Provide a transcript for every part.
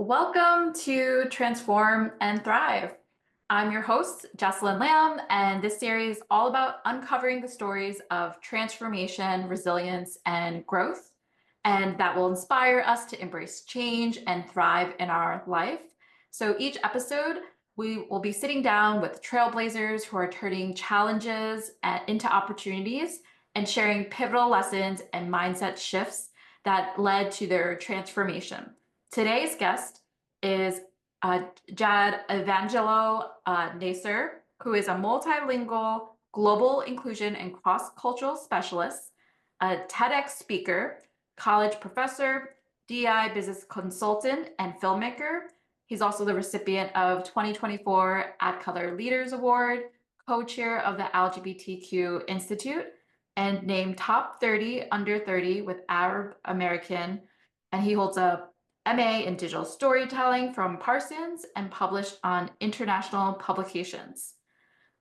Welcome to Transform and Thrive. I'm your host, Jessalin Lam, and this series is all about uncovering the stories of transformation, resilience, and growth, and that will inspire us to embrace change and thrive in our life. So each episode, we will be sitting down with trailblazers who are turning challenges into opportunities and sharing pivotal lessons and mindset shifts that led to their transformation. Today's guest is Jad-Evangelo Nasser, who is a multilingual global inclusion and cross-cultural specialist, a TEDx speaker, college professor, DI business consultant, and filmmaker. He's also the recipient of 2024 AdColor Leaders Award, co-chair of the LGBTQ Institute, and named top 30 under 30 with Arab American. And he holds a MA in digital storytelling from Parsons and published on international publications.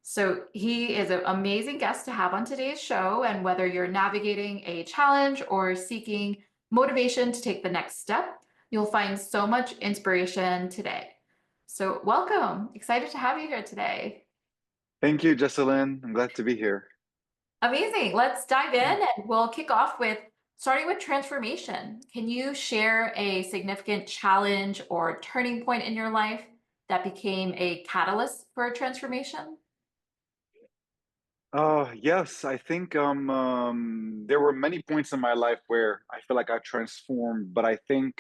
So he is an amazing guest to have on today's show. And whether you're navigating a challenge or seeking motivation to take the next step, you'll find so much inspiration today. So welcome. Excited to have you here today. Thank you, Jessalyn. I'm glad to be here. Amazing. Let's dive in and we'll kick off with starting with transformation. Can you share a significant challenge or turning point in your life that became a catalyst for a transformation? Yes, I think there were many points in my life where I feel like I transformed, but I think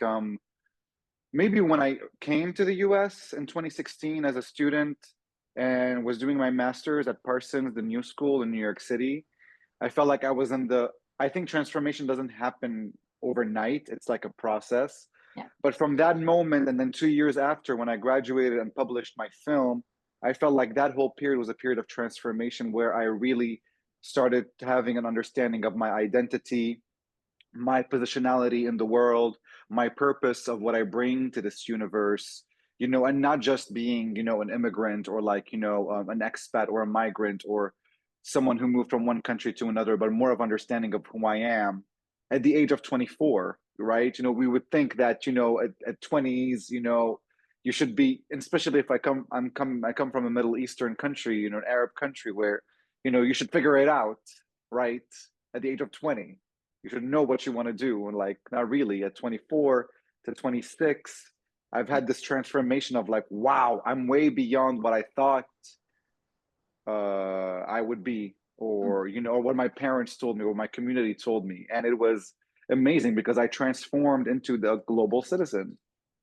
maybe when I came to the US in 2016 as a student and was doing my master's at Parsons, the new school in New York City, I felt like I was in I think transformation doesn't happen overnight. It's like a process. Yeah. But from that moment, and then 2 years after, when I graduated and published my film, I felt like that whole period was a period of transformation where I really started having an understanding of my identity, my positionality in the world, my purpose of what I bring to this universe, and not just being, an immigrant or like, an expat or a migrant or someone who moved from one country to another, but more of understanding of who I am at the age of 24, right? We would think that, at 20s, you should be, especially if I come from a Middle Eastern country, an Arab country where, you should figure it out, right? At the age of 20 you should know what you want to do. And like, not really. At 24 to 26, I've had this transformation of like, wow, I'm way beyond what I thought I would be, or or what my parents told me, or my community told me, and it was amazing because I transformed into the global citizen,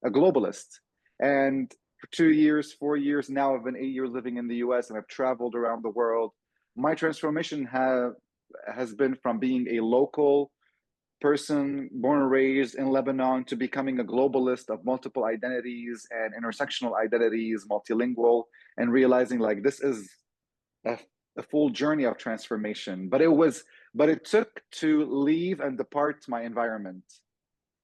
a globalist. And for 2 years, 4 years now, I've been 8 years living in the U.S. and I've traveled around the world. My transformation has been from being a local person born and raised in Lebanon to becoming a globalist of multiple identities and intersectional identities, multilingual, and realizing like this is a, a full journey of transformation. But it took to leave and depart my environment.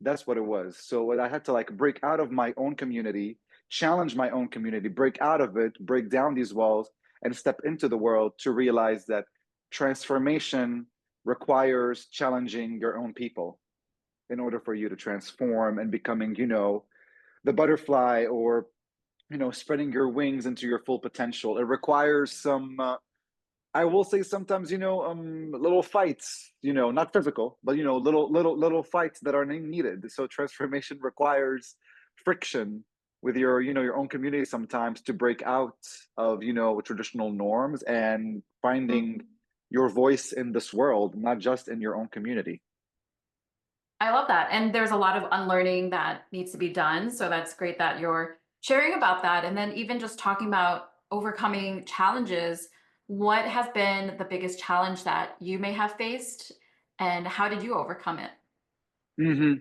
That's what it was. So I had to like break out of my own community, challenge my own community, break out of it, break down these walls, and step into the world to realize that transformation requires challenging your own people in order for you to transform and becoming, the butterfly or, spreading your wings into your full potential. It requires some, I will say sometimes, little fights, not physical, but, little fights that are needed. So transformation requires friction with your own community sometimes to break out of, traditional norms and finding your voice in this world, not just in your own community. I love that. And there's a lot of unlearning that needs to be done. So that's great that you're sharing about that. And then even just talking about overcoming challenges, what has been the biggest challenge that you may have faced and how did you overcome it? hmm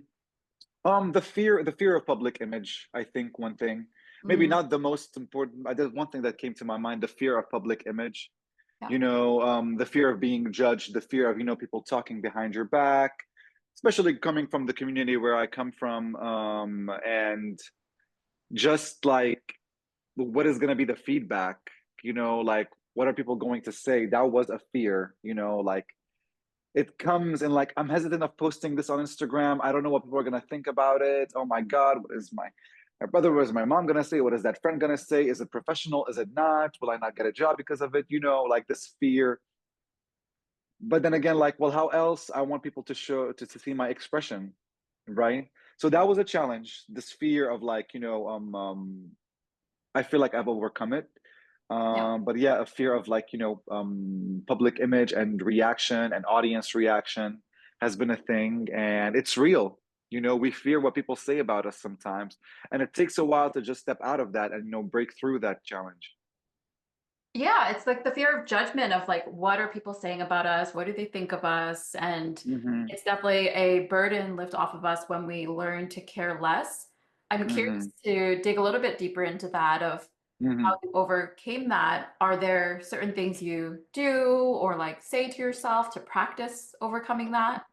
the fear of public image, I think one thing, maybe Mm, not the most important, I did one thing that came to my mind, the fear of public image, yeah. the fear of being judged, the fear of, people talking behind your back, especially coming from the community where I come from, and just like, what is going to be the feedback, like, what are people going to say? That was a fear, like, it comes in like, I'm hesitant of posting this on Instagram. I don't know what people are gonna think about it. Oh my God, what is my my brother, what is my mom gonna say? What is that friend gonna say? Is it professional? Is it not? Will I not get a job because of it? Like this fear. But then again, like, well, how else I want people to show to see my expression, right? So that was a challenge, this fear of like, I feel like I've overcome it. Yeah. But yeah, a fear of like, public image and reaction and audience reaction has been a thing, and it's real. We fear what people say about us sometimes, and it takes a while to just step out of that and break through that challenge. Yeah, it's like the fear of judgment of like, what are people saying about us? What do they think of us? And Hmm. it's definitely a burden lift off of us when we learn to care less. I'm curious Hmm. to dig a little bit deeper into that of how Hmm. you overcame that. Are there certain things you do or like say to yourself to practice overcoming that?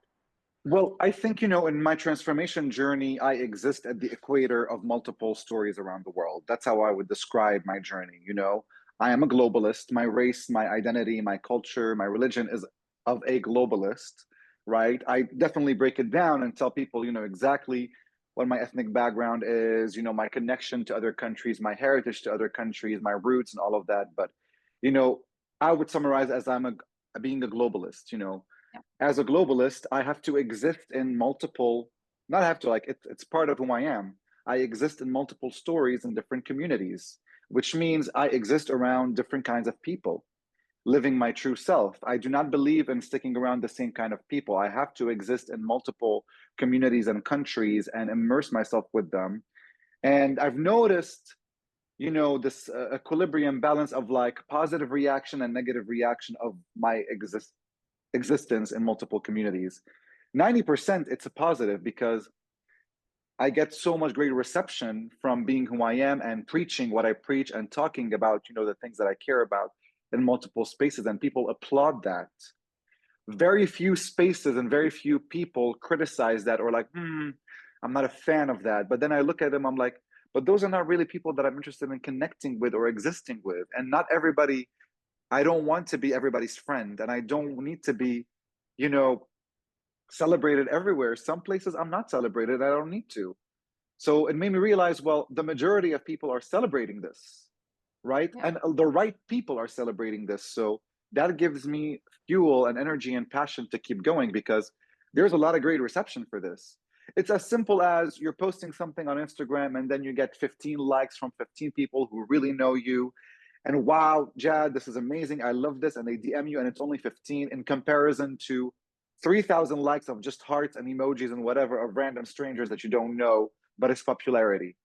Well, I think, in my transformation journey, I exist at the equator of multiple stories around the world. That's how I would describe my journey. I am a globalist. My race, my identity, my culture, my religion is of a globalist, right? I definitely break it down and tell people, exactly what my ethnic background is, my connection to other countries, my heritage to other countries, my roots, and all of that. But, you know, I would summarize as being a globalist. Yeah. As a globalist, I have to exist in multiple, not have to, like, it's part of who I am. I exist in multiple stories in different communities, which means I exist around different kinds of people, living my true self. I do not believe in sticking around the same kind of people. I have to exist in multiple communities and countries and immerse myself with them. And I've noticed, this equilibrium balance of like positive reaction and negative reaction of my existence in multiple communities. 90% it's a positive because I get so much great reception from being who I am and preaching what I preach and talking about, the things that I care about in multiple spaces, and people applaud that. Very few spaces and very few people criticize that or like, I'm not a fan of that. But then I look at them, I'm like, but those are not really people that I'm interested in connecting with or existing with. And not everybody, I don't want to be everybody's friend, and I don't need to be, you know, celebrated everywhere. Some places I'm not celebrated. I don't need to. So it made me realize, well, the majority of people are celebrating this, right? Yeah. And the right people are celebrating this. So that gives me fuel and energy and passion to keep going because there's a lot of great reception for this. It's as simple as you're posting something on Instagram and then you get 15 likes from 15 people who really know you. And wow, Jad, this is amazing. I love this. And they DM you and it's only 15 in comparison to 3,000 likes of just hearts and emojis and whatever of random strangers that you don't know, but it's popularity.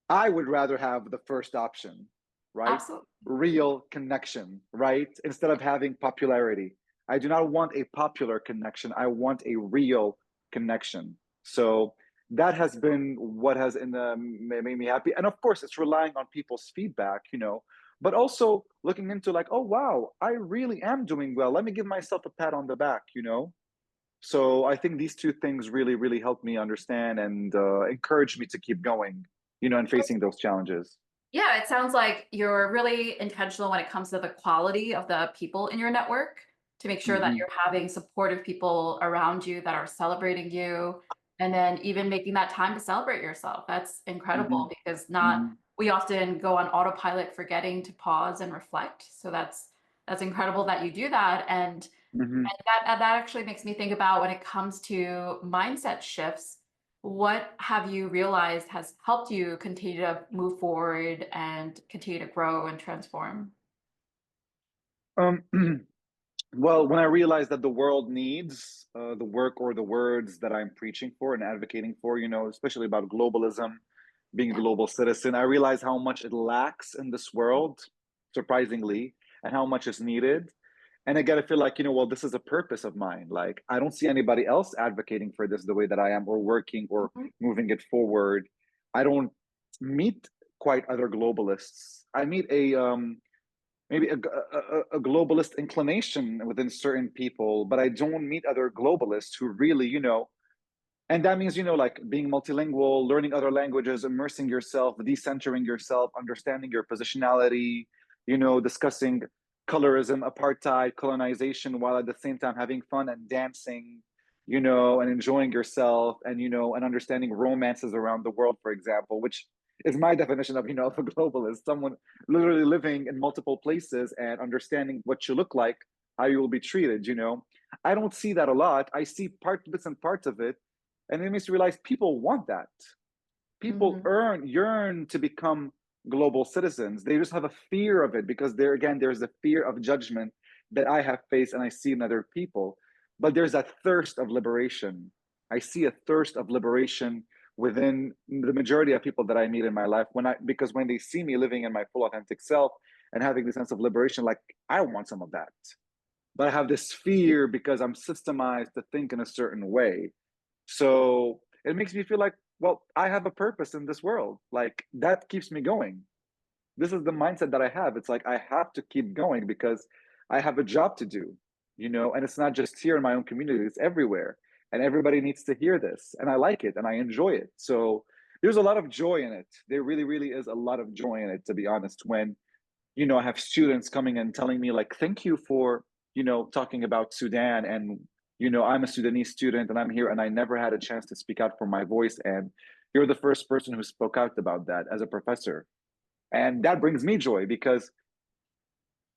I would rather have the first option, right? Absolutely. Real connection, right? Instead of having popularity. I do not want a popular connection. I want a real connection. So that has been what has made me happy. And of course, it's relying on people's feedback, but also looking into like, oh, wow, I really am doing well. Let me give myself a pat on the back. So I think these two things really, really helped me understand and encourage me to keep going, and facing those challenges. Yeah, it sounds like you're really intentional when it comes to the quality of the people in your network to make sure that Hmm. you're having supportive people around you that are celebrating you and then even making that time to celebrate yourself. That's Hmm. incredible because not Hmm. we often go on autopilot forgetting to pause and reflect. So that's incredible that you do that Hmm. and that actually makes me think about when it comes to mindset shifts, what have you realized has helped you continue to move forward and continue to grow and transform? Um, well, when I realized that the world needs the work or the words that I'm preaching for and advocating for, especially about globalism, being a Yeah. global citizen, I realized how much it lacks in this world, surprisingly, and how much is needed. And again, I feel like, well, this is a purpose of mine. Like, I don't see anybody else advocating for this the way that I am, or working or Mhm. moving it forward. I don't meet quite other globalists. I meet maybe a globalist inclination within certain people, but I don't meet other globalists who really, and that means, like being multilingual, learning other languages, immersing yourself, decentering yourself, understanding your positionality, discussing colorism, apartheid, colonization, while at the same time having fun and dancing, and enjoying yourself and understanding romances around the world, for example, which is my definition of, of a globalist. Someone literally living in multiple places and understanding what you look like, how you will be treated. I don't see that a lot. I see bits and parts of it, and it makes me realize people want that. People Mhm. yearn to become global citizens. They just have a fear of it because there's a fear of judgment that I have faced and I see in other people. But there's a thirst of liberation. I see a thirst of liberation within the majority of people that I meet in my life because when they see me living in my full authentic self and having the sense of liberation, like I want some of that. But I have this fear because I'm systemized to think in a certain way. So it makes me feel like, well, I have a purpose in this world. Like that keeps me going. This is the mindset that I have. It's like I have to keep going because I have a job to do, and it's not just here in my own community, it's everywhere. And everybody needs to hear this. And I like it and I enjoy it. So there's a lot of joy in it. There really, really is a lot of joy in it, to be honest, when I have students coming and telling me like, thank you for talking about Sudan. And I'm a Sudanese student and I'm here and I never had a chance to speak out for my voice. And you're the first person who spoke out about that as a professor. And that brings me joy because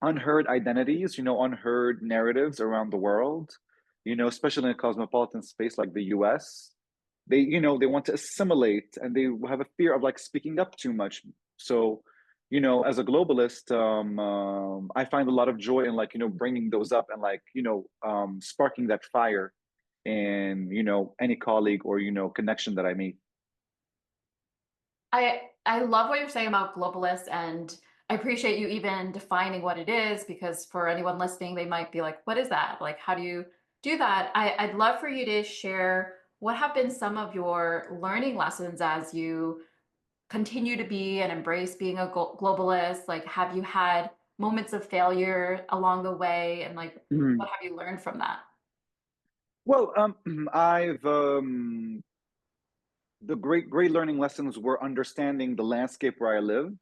unheard identities, unheard narratives around the world, especially in a cosmopolitan space like the US, they want to assimilate and they have a fear of like speaking up too much. So as a globalist, I find a lot of joy in like bringing those up and like sparking that fire in any colleague or connection that I meet. I love what you're saying about globalists, and I appreciate you even defining what it is, because for anyone listening, they might be like, "What is that? Like, how do you do that?" I'd love for you to share what have been some of your learning lessons as you continue to be and embrace being a globalist. Like, have you had moments of failure along the way, and like, Mhm. what have you learned from that? Well, I've the great learning lessons were understanding the landscape where I live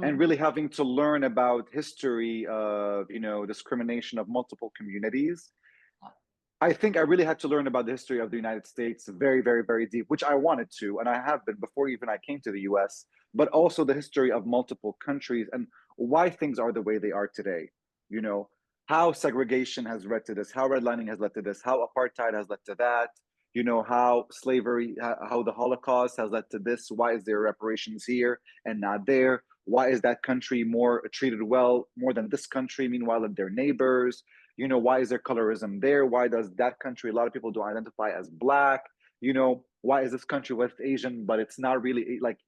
and Mm, really having to learn about history of discrimination of multiple communities. I think I really had to learn about the history of the United States very, very, very deep, which I wanted to, and I have been before even I came to the US, but also the history of multiple countries and why things are the way they are today. You know, how segregation has led to this, how redlining has led to this, how apartheid has led to that, how slavery, how the Holocaust has led to this. Why is there reparations here and not there? Why is that country more treated well more than this country? Meanwhile, they're neighbors. Why is there colorism there? Why does that country, a lot of people don't identify as black? Why is this country West Asian, but it's not really like,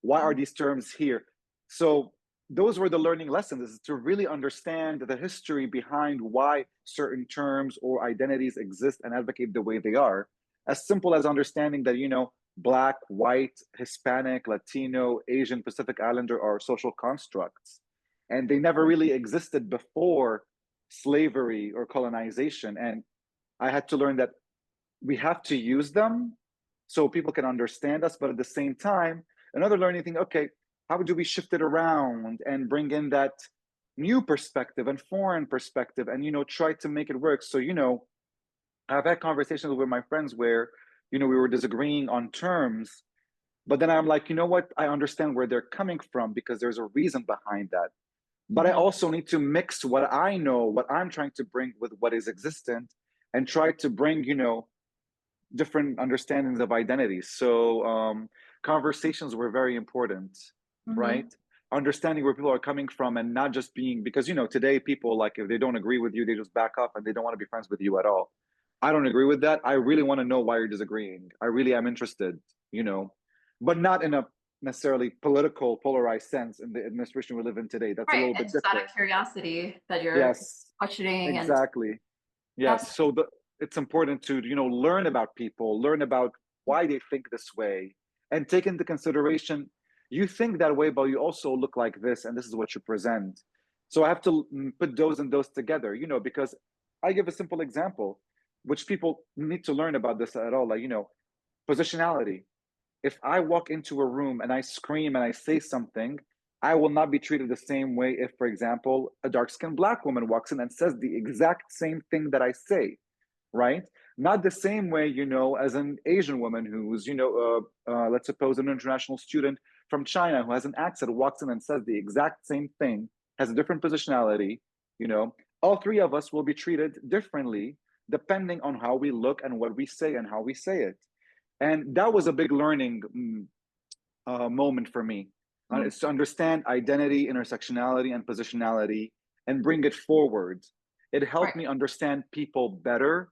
why are mm, these terms here? So those were the learning lessons, is to really understand the history behind why certain terms or identities exist and advocate the way they are. As simple as understanding that, black, white, Hispanic, Latino, Asian, Pacific Islander are social constructs. And they never really existed before slavery or colonization. And I had to learn that we have to use them so people can understand us. But at the same time, another learning thing, okay, how do we shift it around and bring in that new perspective and foreign perspective and try to make it work? So I've had conversations with my friends where we were disagreeing on terms, but then I'm like, you know what? I understand where they're coming from because there's a reason behind that. But I mhm, also need to mix what I know, what I'm trying to bring with what is existent and try to bring different understandings of identities. So conversations were very important, right? mhm. Understanding where people are coming from and not just being, because today people, like, if they don't agree with you, they just back up and they don't want to be friends with you at all. I don't agree with that. I really want to know why you're disagreeing. I really am interested, but not in a necessarily political polarized sense in the administration we live in today. That's a Right, little and bit just out of different. curiosity that you're Yes, questioning, and exactly. that's Yes. So it's important to learn about people, learn about why they think this way, and take into consideration you think that way, but you also look like this, and this is what you present. So I have to put those and those together, because I give a simple example, which people need to learn about this at all, like, positionality. If I walk into a room and I scream and I say something, I will not be treated the same way if, for example, a dark skinned Black woman walks in and says the exact same thing that I say, right? Not the same way, as an Asian woman who's, let's suppose an international student from China who has an accent walks in and says the exact same thing, has a different positionality, you know, all three of us will be treated differently depending on how we look and what we say and how we say it. And that was a big learning moment for me. Mm. It's to understand identity, intersectionality, and positionality and bring it forward. It Right. helped me understand people better.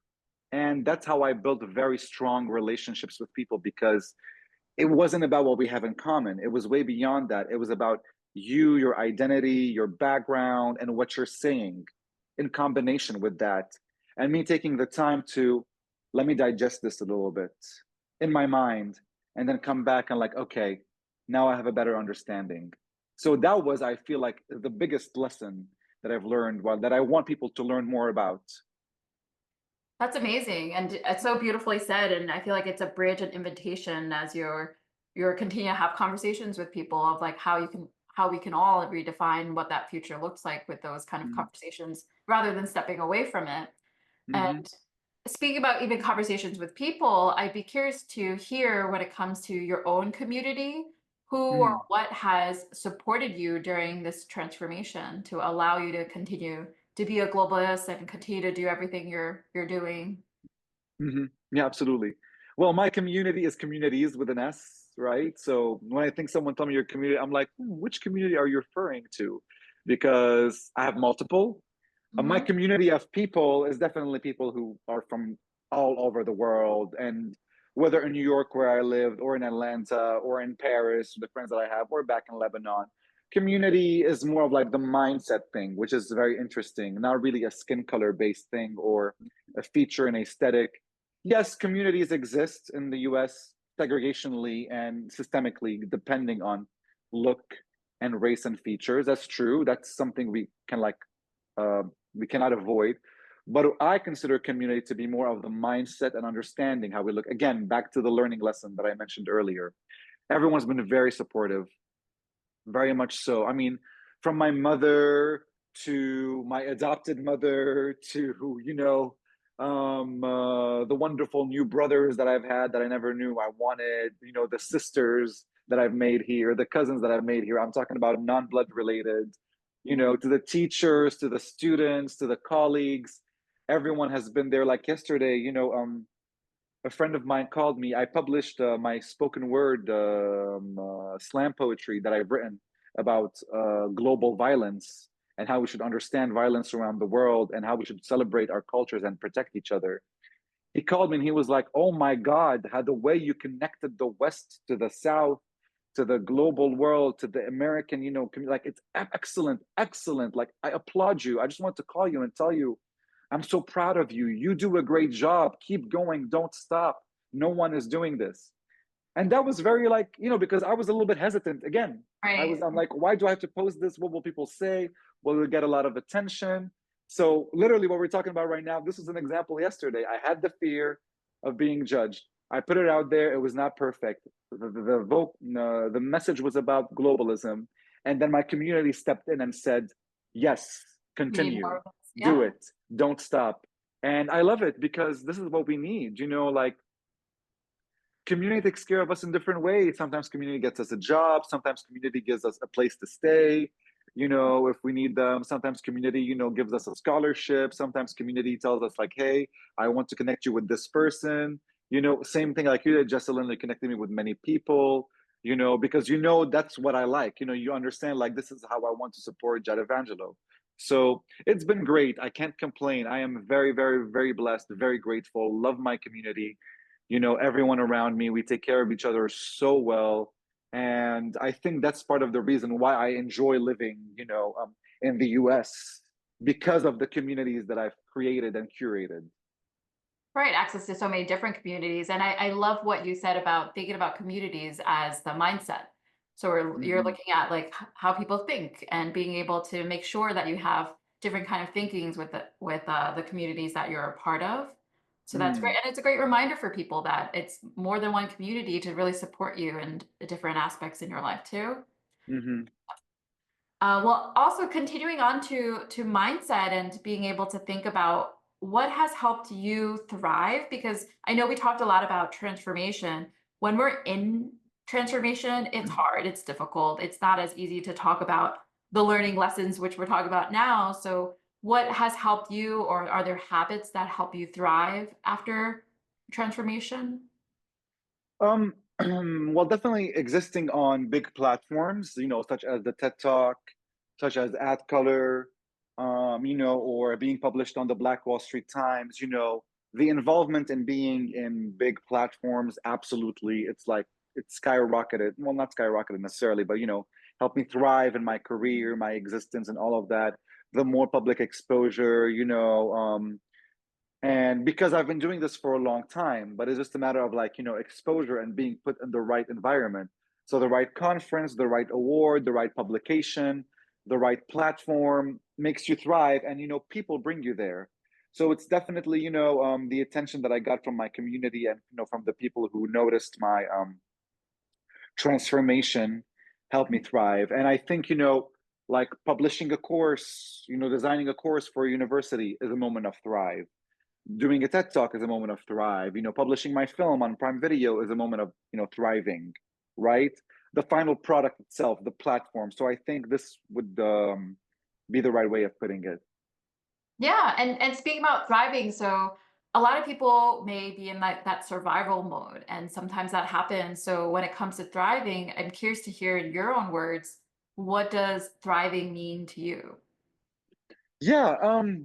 And that's how I built very strong relationships with people because it wasn't about what we have in common. It was way beyond that. It was about you, your identity, your background, and what you're saying in combination with that. And me taking the time to let me digest this a little bit in my mind and then come back and, like, okay, now I have a better understanding. So that was, I feel like, the biggest lesson that I've learned, well, that I want people to learn more about. That's amazing, and it's so beautifully said, and I feel like it's a bridge and invitation as you're continue to have conversations with people of like how we can all redefine what that future looks like with those kind of Mhm. conversations rather than stepping away from it. Mhm. And speaking about even conversations with people, I'd be curious to hear when it comes to your own community, who or Mhm. what has supported you during this transformation to allow you to continue to be a globalist and continue to do everything you're doing. Mhm. Yeah, absolutely. Well, my community is communities with an S, right? So when I think someone tell me your community, I'm like, which community are you referring to? Because I have multiple. My Mhm. community of people is definitely people who are from all over the world, and whether in New York where I lived, or in Atlanta, or in Paris, the friends that I have, or back in Lebanon. Community is more of like the mindset thing, which is very interesting, not really a skin color based thing or a feature and aesthetic. Yes, communities exist in the US segregationally and systemically, depending on look and race and features. That's true. That's something we can like uh, we cannot avoid. But I consider community to be more of the mindset and understanding how we look. Again, back to the learning lesson that I mentioned earlier. Everyone's been very supportive, very much so. I mean, from my mother to my adopted mother to, the wonderful new brothers that I've had that I never knew I wanted, the sisters that I've made here, the cousins that I've made here. I'm talking about non-blood related, to the teachers, to the students, to the colleagues. Everyone has been there. Like yesterday, a friend of mine called me. I published my spoken word slam poetry that I've written about global violence and how we should understand violence around the world and how we should celebrate our cultures and protect each other. He called me and he was like, "Oh my God, how the way you connected the West to the South, to the global world, to the American, like it's excellent, excellent. Like I applaud you. I just want to call you and tell you I'm so proud of you. You do a great job. Keep going. Don't stop. No one is doing this." And that was very like, because I was a little bit hesitant again. Right. I'm like, why do I have to post this? What will people say? Will it get a lot of attention? So literally what we're talking about right now, this was an example yesterday. I had the fear of being judged. I put it out there. It was not perfect. The message was about globalism. And then my community stepped in and said, yes, We need more continue, of this. do Yeah. it, don't stop. And I love it because this is what we need, like community takes care of us in different ways. Sometimes community gets us a job. Sometimes community gives us a place to stay. If we need them, sometimes community, gives us a scholarship. Sometimes community tells us like, "Hey, I want to connect you with this person." Same thing like you did, Jessalin, you connected me with many people. Because that's what I like. You understand like this is how I want to support Jad-Evangelo. So it's been great. I can't complain. I am very, very, very blessed, very grateful. Love my community, everyone around me. We take care of each other so well. And I think that's part of the reason why I enjoy living, in the US because of the communities that I've created and curated. Right. Access to so many different communities. And I love what you said about thinking about communities as the mindset. So you're Hmm. looking at like how people think and being able to make sure that you have different kind of thinkings with the communities that you're a part of. So that's great. Mm. And it's a great reminder for people that it's more than one community to really support you and the different aspects in your life too. Hmm. Well, also continuing on to mindset and being able to think about what has helped you thrive, because I know we talked a lot about transformation. When we're in transformation, it's hard, it's difficult, it's not as easy to talk about the learning lessons, which we're talking about now. So, what has helped you, or are there habits that help you thrive after transformation? Um, well, definitely existing on big platforms, such as the TED Talk, such as AdColor, or being published on the Black Wall Street Times, the involvement in being in big platforms, absolutely. It's like it's skyrocketed. Well, not skyrocketed necessarily, but helped me thrive in my career, my existence, and all of that. The more public exposure, and because I've been doing this for a long time, but it's just a matter of like exposure and being put in the right environment. So the right conference, the right award, the right publication, the right platform makes you thrive, and people bring you there. So it's definitely the attention that I got from my community, and from the people who noticed my transformation helped me thrive. And I think like publishing a course, designing a course for a university is a moment of thrive. Doing a TED Talk is a moment of thrive. Publishing my film on Prime Video is a moment of, thriving, right? The final product itself, the platform. So I think this would be the right way of putting it. Yeah, and speaking about thriving, so a lot of people may be in that survival mode, and sometimes that happens. So when it comes to thriving, I'm curious to hear in your own words, what does thriving mean to you? Yeah,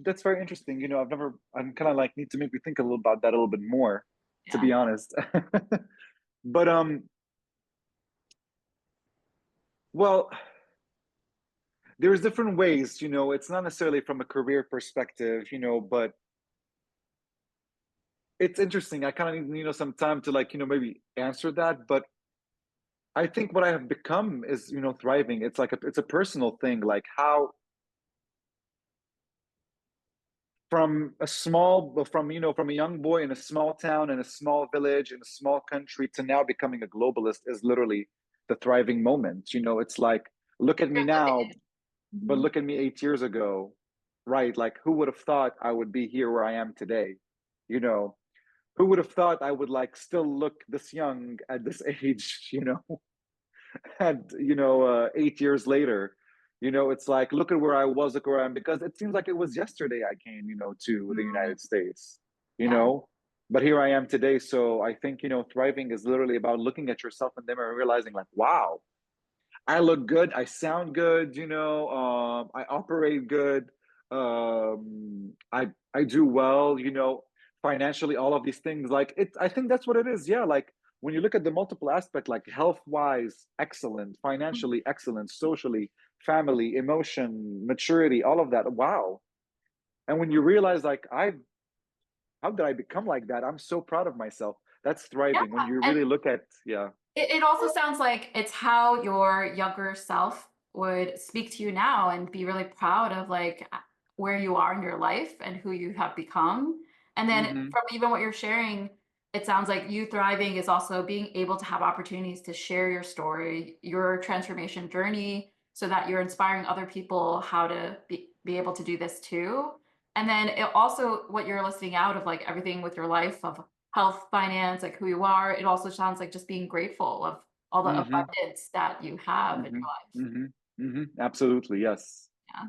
that's very interesting. I'm kind of like need to make me think a little about that a little bit more, to Yeah. be honest. But well, there's different ways, it's not necessarily from a career perspective, but it's interesting. I kind of need, some time to like, maybe answer that. But I think what I have become is, thriving. It's like it's a personal thing, like how from a young boy in a small town, in a small village, in a small country, to now becoming a globalist is literally the thriving moment. It's like, look at me You're living now, it. but Mhm. look at me 8 years ago, right? Like, who would have thought I would be here where I am today? You know, who would have thought I would like still look this young at this age, and 8 years later, it's like, look at where I was, look where I am, because it seems like it was yesterday I came, to the Mm, United States, you yeah. know, but here I am today. So I think, thriving is literally about looking at yourself in the mirror and realizing like, wow, I look good, I sound good, I operate good, I do well, financially, all of these things. Like it, I think that's what it is. Yeah, like when you look at the multiple aspect, like health wise, excellent, Mhm. financially excellent, socially, family, emotion, maturity, all of that. Wow. And when you realize like how did I become like that? I'm so proud of myself. That's Yeah, thriving. When you and really look at, yeah. it also sounds like it's how your younger self would speak to you now and be really proud of like where you are in your life and who you have become. And then Mm-hmm. from even what you're sharing, it sounds like you thriving is also being able to have opportunities to share your story, your transformation journey, so that you're inspiring other people how to be able to do this too. And then it also what you're listing out of like everything with your life of health, finance, like who you are. It also sounds like just being grateful of all the Mm-hmm. abundance that you have in Mm-hmm. your life. Mm-hmm. Mm-hmm. Absolutely. Yes. Yeah.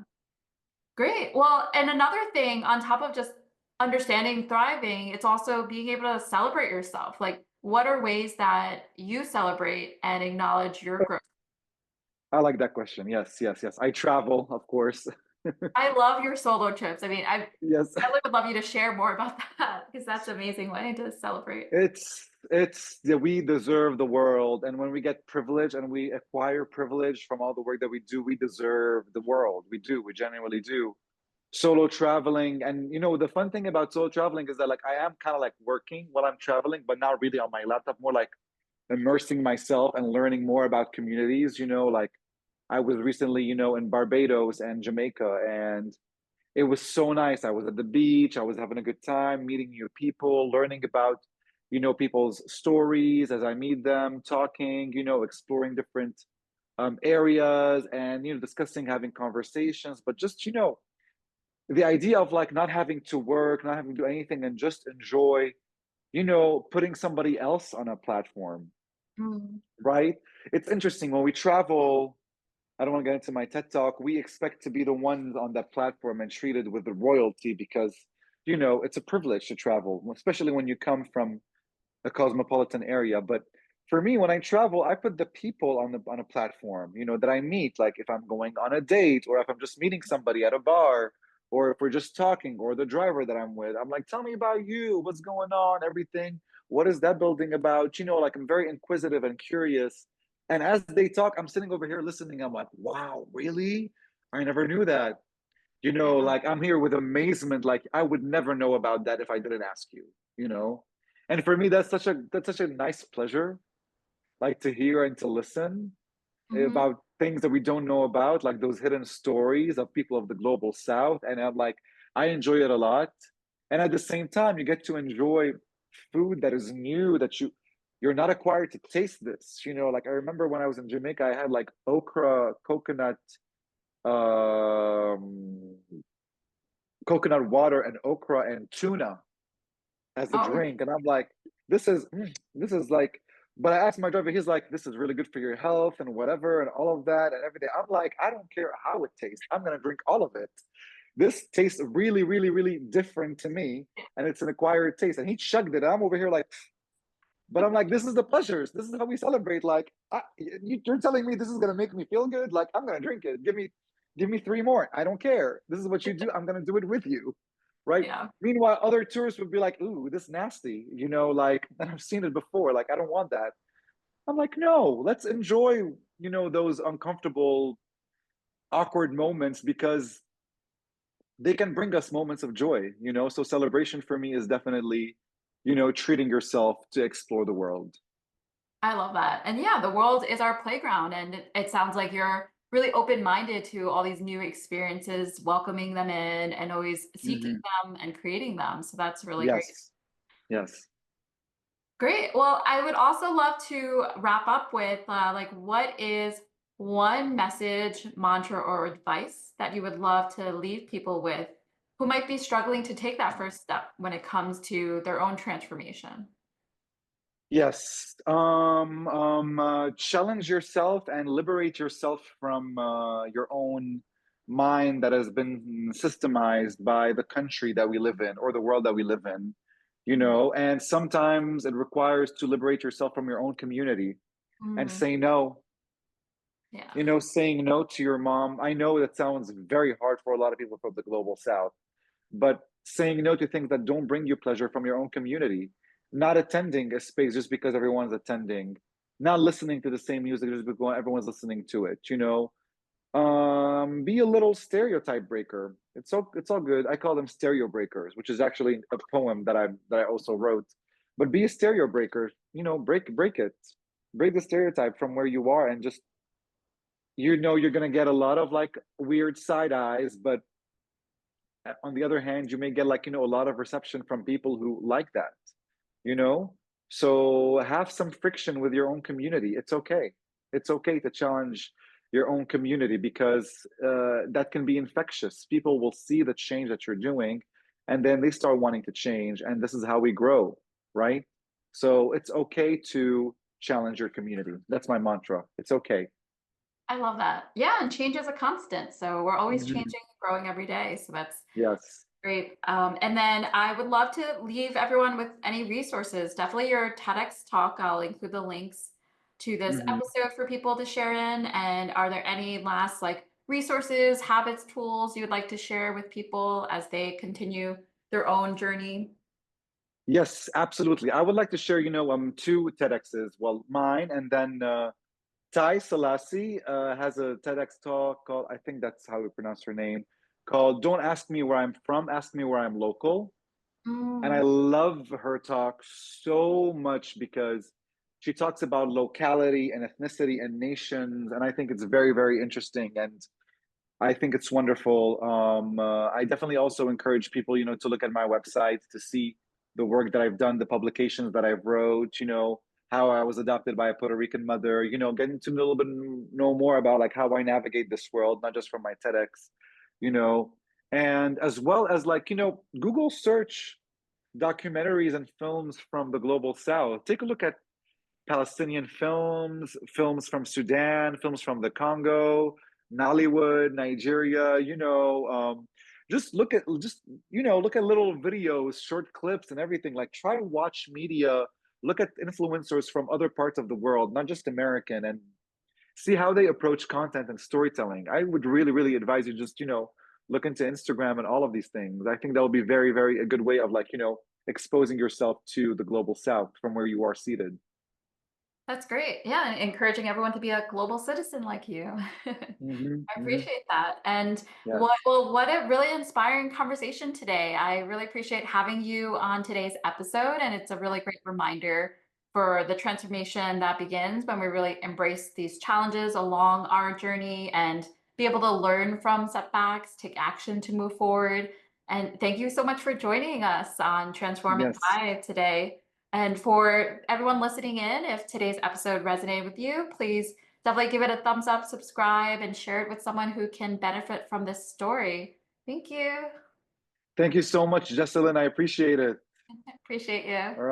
Great. Well, and another thing on top of just understanding thriving, it's also being able to celebrate yourself. Like, what are ways that you celebrate and acknowledge your growth? I like that question. Yes, yes, yes. I travel, of course. I love your solo trips. I mean, Yes. I really would love you to share more about that because that's an amazing way to celebrate. It's yeah, we deserve the world. And when we get privilege and we acquire privilege from all the work that we do, we deserve the world. We do, we genuinely do. Solo traveling. And the fun thing about solo traveling is that like I am kind of like working while I'm traveling, but not really on my laptop, more like immersing myself and learning more about communities, like I was recently, in Barbados and Jamaica, and it was so nice. I was at the beach, I was having a good time, meeting new people, learning about, people's stories as I meet them, talking, exploring different areas and, discussing, having conversations, but just, the idea of like not having to work, not having to do anything and just enjoy, putting somebody else on a platform, Mm. right? It's interesting when we travel. I don't want to get into my TED talk. We expect to be the ones on that platform and treated with the royalty because, it's a privilege to travel, especially when you come from a cosmopolitan area. But for me, when I travel, I put the people on a platform, that I meet. Like if I'm going on a date, or if I'm just meeting somebody at a bar, or if we're just talking, or the driver that I'm with, I'm like, tell me about you, what's going on, everything. What is that building about? Like I'm very inquisitive and curious. And as they talk, I'm sitting over here listening. I'm like, wow, really? I never knew that. Yeah. Like I'm here with amazement. Like I would never know about that if I didn't ask you, you know? And for me, that's such a nice pleasure, like to hear and to listen Hmm. about things that we don't know about, like those hidden stories of people of the global south. And I'm like, I enjoy it a lot. And at the same time, you get to enjoy food that is new that you're not acquired to taste this. Like I remember when I was in Jamaica, I had like okra, um, coconut water and okra and tuna as a Oh, drink. And I'm like, this is like, but I asked my driver, he's like, this is really good for your health and whatever and all of that and everything. I'm like, I don't care how it tastes. I'm going to drink all of it. This tastes really, really, really different to me. And it's an acquired taste. And he chugged it. I'm over here like, but I'm like, this is the pleasures. This is how we celebrate. Like, you're telling me this is going to make me feel good. Like, I'm going to drink it. Give me three more. I don't care. This is what you do. I'm going to do it with you. Right. yeah. Meanwhile, other tourists would be like, ooh, this nasty, like, and I've seen it before. Like, I don't want that. I'm like, no, let's enjoy, those uncomfortable, awkward moments because they can bring us moments of joy. So celebration for me is definitely, treating yourself to explore the world. I love that. And yeah, the world is our playground. And it sounds like you're really open minded to all these new experiences, welcoming them in and always seeking Hmm. them and creating them. So that's really great. Yes. Yes. Great. Well, I would also love to wrap up with like, what is one message, mantra, or advice that you would love to leave people with who might be struggling to take that first step when it comes to their own transformation? Yes. Challenge yourself and liberate yourself from your own mind that has been systemized by the country that we live in or the world that we live in. And sometimes it requires to liberate yourself from your own community and Mm, say no. yeah. Saying no to your mom. I know that sounds very hard for a lot of people from the global south, but saying no to things that don't bring you pleasure from your own community, not attending a space just because everyone's attending, not listening to the same music just because everyone's listening to it. Be a little stereotype breaker. It's all good. I call them stereo breakers, which is actually a poem that I also wrote. But be a stereo breaker. Break it, break the stereotype from where you are, and just you're gonna get a lot of like weird side eyes, but on the other hand, you may get like, a lot of reception from people who like that, you know? So have some friction with your own community. It's okay. It's okay to challenge your own community because that can be infectious. People will see the change that you're doing and then they start wanting to change. And this is how we grow, right? So it's okay to challenge your community. That's my mantra. It's okay. I love that. Yeah, and change is a constant. So we're always Mhm. changing, growing every day. So that's Yes. great. And then I would love to leave everyone with any resources. Definitely your TEDx talk. I'll include the links to this Mhm. episode for people to share in. And are there any last like resources, habits, tools you would like to share with people as they continue their own journey? Yes, absolutely. I would like to share, two TEDx's. Well, mine, and then Tai Selassie has a TEDx talk called, I think that's how we pronounce her name, called "Don't Ask Me Where I'm From, Ask Me Where I'm Local." And I Mm, love her talk so much because she talks about locality and ethnicity and nations, and I think it's very, very interesting. And I think it's wonderful. I definitely also encourage people, to look at my website to see the work that I've done, the publications that I've wrote, how I was adopted by a Puerto Rican mother, getting to know a little bit know more about like how I navigate this world, not just from my TEDx, you know, and as well as like, Google search documentaries and films from the global south. Take a look at Palestinian films, films from Sudan, films from the Congo, Nollywood, Nigeria, look at little videos, short clips and everything. Like try to watch media, look at influencers from other parts of the world, not just American, and see how they approach content and storytelling. I would really, really advise you just, look into Instagram and all of these things. I think that will be very, very a good way of like, exposing yourself to the global south from where you are seated. That's great. Yeah, and encouraging everyone to be a global citizen like you. Hmm. I Hmm. appreciate that. And Yes. what a really inspiring conversation today. I really appreciate having you on today's episode, and it's a really great reminder for the transformation that begins when we really embrace these challenges along our journey and be able to learn from setbacks, take action to move forward. And thank you so much for joining us on Transform and Yes. Thrive today. And for everyone listening in, if today's episode resonated with you, please definitely give it a thumbs up, subscribe, and share it with someone who can benefit from this story. Thank you. Thank you so much, Jessalyn. I appreciate it. Appreciate you. All right.